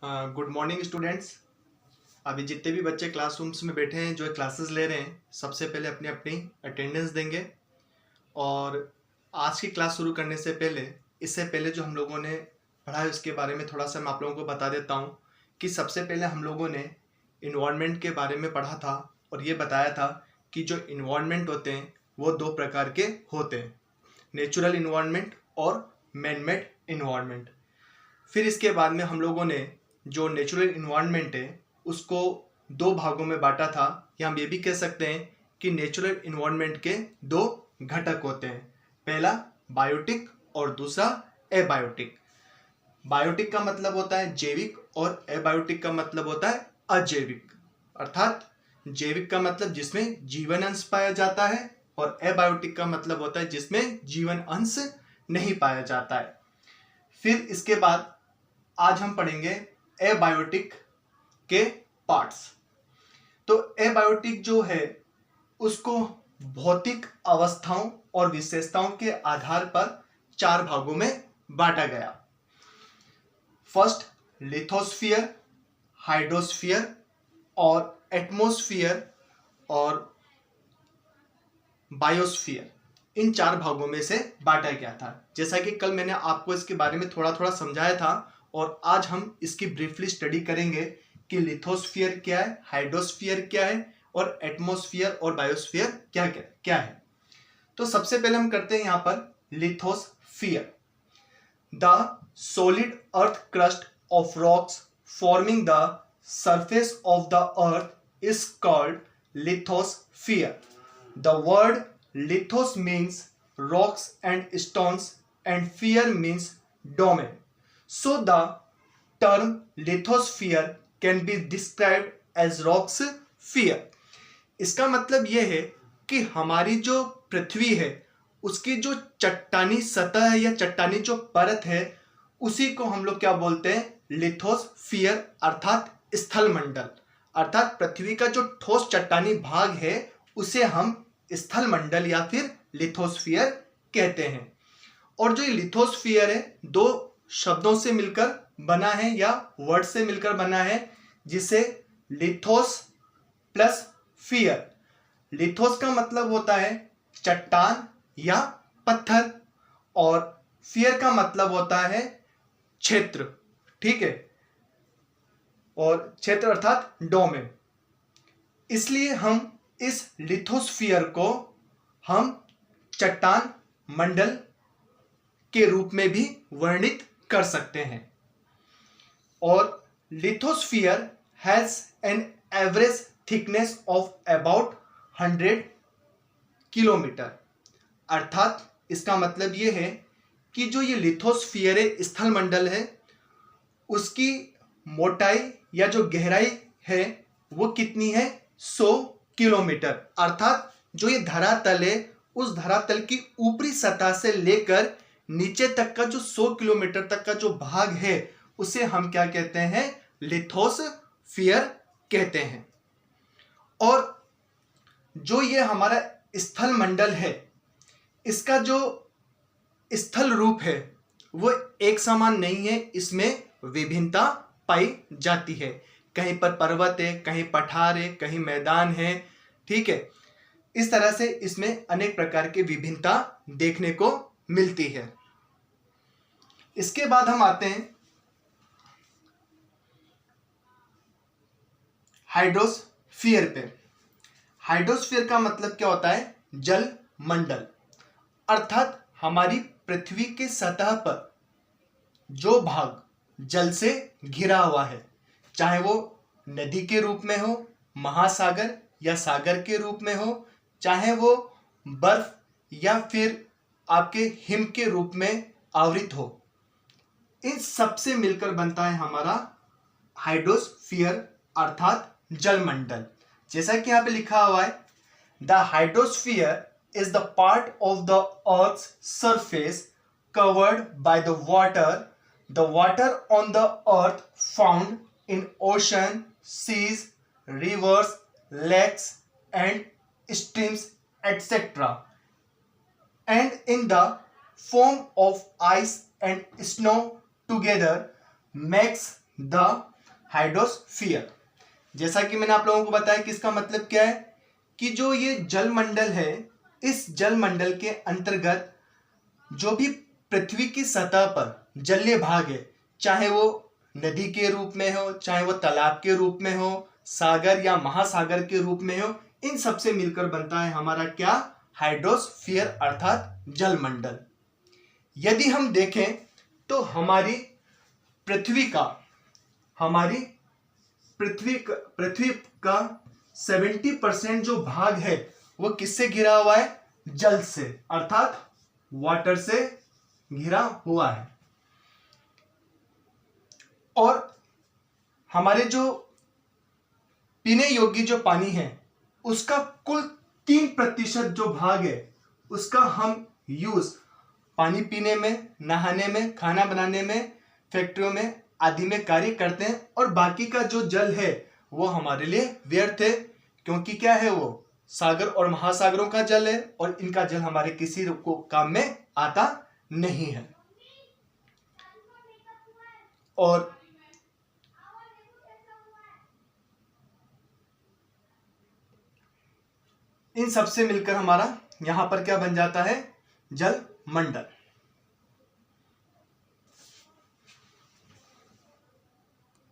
Good morning students. अभी जितने भी बच्चे क्लासरूम्स में बैठे हैं जो क्लासेस ले रहे हैं, सबसे पहले अपनी अपनी अटेंडेंस देंगे। और आज की क्लास शुरू करने से पहले, इससे पहले जो हम लोगों ने पढ़ा है उसके बारे में थोड़ा सा मैं आप लोगों को बता देता हूँ कि सबसे पहले हम लोगों ने इन्वायरमेंट के बारे में पढ़ा था और ये बताया था कि जो इन्वायरमेंट होते हैं वो दो प्रकार के होते हैं, नेचुरल इन्वायरमेंट और मैन मेड इन्वायरमेंट। फिर इसके बाद में हम लोगों ने जो नेचुरल इन्वायरमेंट है उसको दो भागों में बांटा था, या हम ये भी कह सकते हैं कि नेचुरल इन्वायरमेंट के दो घटक होते हैं, पहला बायोटिक और दूसरा एबायोटिक। बायोटिक का मतलब होता है जैविक और एबायोटिक का मतलब होता है अजैविक। अर्थात जैविक का मतलब जिसमें जीवन अंश पाया जाता है और एबायोटिक का मतलब होता है जिसमें जीवन अंश नहीं पाया जाता है। फिर इसके बाद आज हम पढ़ेंगे एबायोटिक के पार्ट्स। तो एबायोटिक जो है उसको भौतिक अवस्थाओं और विशेषताओं के आधार पर चार भागों में बांटा गया। फर्स्ट लिथोस्फीयर, हाइड्रोस्फीयर और एटमॉस्फेयर और बायोस्फीयर, इन चार भागों में से बांटा गया था। जैसा कि कल मैंने आपको इसके बारे में थोड़ा थोड़ा समझाया था और आज हम इसकी ब्रीफली स्टडी करेंगे कि लिथोस्फीयर क्या है, हाइड्रोस्फीयर क्या है और एटमॉस्फेयर और बायोस्फीयर क्या क्या क्या है। तो सबसे पहले हम करते हैं यहां पर lithosphere. The solid earth crust of rocks forming the surface of the earth is called lithosphere. The word lithos means rocks and stones and sphere means domain. So the term lithosphere can be described as rocks sphere. इसका मतलब यह है कि हमारी जो पृथ्वी है उसकी जो चट्टानी सतह है या चट्टानी जो परत है उसी को हम लोग क्या बोलते हैं, लिथोस्फीयर अर्थात स्थल मंडल। अर्थात पृथ्वी का जो ठोस चट्टानी भाग है उसे हम स्थल मंडल या फिर लिथोस्फीयर कहते हैं। और जो ये लिथोस्फीयर है दो शब्दों से मिलकर बना है या वर्ड से मिलकर बना है, जिसे लिथोस प्लस फियर। लिथोस का मतलब होता है चट्टान या पत्थर और फियर का मतलब होता है क्षेत्र। ठीक है, और क्षेत्र अर्थात डोमेन। इसलिए हम इस लिथोस्फीयर को हम चट्टान मंडल के रूप में भी वर्णित कर सकते हैं। और lithosphere has an average thickness of about 100 kilometre. अर्थात इसका मतलब यह है कि जो ये लिथोस्फीयर है, स्थल मंडल है, उसकी मोटाई या जो गहराई है वो कितनी है, 100 किलोमीटर। अर्थात जो ये धरातल है उस धरातल की ऊपरी सतह से लेकर नीचे तक का जो 100 किलोमीटर तक का जो भाग है उसे हम क्या कहते हैं, लिथोस्फीयर कहते हैं। और जो ये हमारा स्थल मंडल है इसका जो स्थल रूप है वो एक समान नहीं है, इसमें विभिन्नता पाई जाती है। कहीं पर पर्वत है, कहीं पठार है, कहीं मैदान है। ठीक है, इस तरह से इसमें अनेक प्रकार की विभिन्नता देखने को मिलती है। इसके बाद हम आते हैं हाइड्रोस्फीयर पे। हाइड्रोस्फीयर का मतलब क्या होता है, जल मंडल। अर्थात हमारी पृथ्वी के सतह पर जो भाग जल से घिरा हुआ है, चाहे वो नदी के रूप में हो, महासागर या सागर के रूप में हो, चाहे वो बर्फ या फिर आपके हिम के रूप में आवृत हो, इन सब से मिलकर बनता है हमारा हाइड्रोस्फीयर अर्थात जलमंडल। जैसा कि यहां पे लिखा हुआ है, the hydrosphere is the part of the earth's surface covered by the water on the earth found in ocean, seas, rivers, lakes and streams, etc. and in the form of ice and snow together makes the hydrosphere. जैसा कि मैंने आप लोगों को बताया कि इसका मतलब क्या है कि जो ये जल मंडल है, इस जल मंडल के अंतर्गत जो भी पृथ्वी की सतह पर जलीय भाग है, चाहे वो नदी के रूप में हो, चाहे वो तालाब के रूप में हो, सागर या महासागर के रूप में हो, इन सब से मिलकर बनता है हमारा क्या? हाइड्रोस्फीयर अर्थात जलमंडल। यदि हम देखें तो हमारी पृथ्वी का 70% जो भाग है वो किससे घिरा हुआ है? जल से, अर्थात वाटर से घिरा हुआ है। और हमारे जो पीने योग्य जो पानी है उसका कुल 3% जो भाग है उसका हम यूज पानी पीने में, नहाने में, खाना बनाने में, फैक्ट्रियों में आदि में कार्य करते हैं। और बाकी का जो जल है वो हमारे लिए व्यर्थ है, क्योंकि क्या है? वो सागर और महासागरों का जल है और इनका जल हमारे किसी को काम में आता नहीं है। और इन सब से मिलकर हमारा यहां पर क्या बन जाता है? जल मंडल।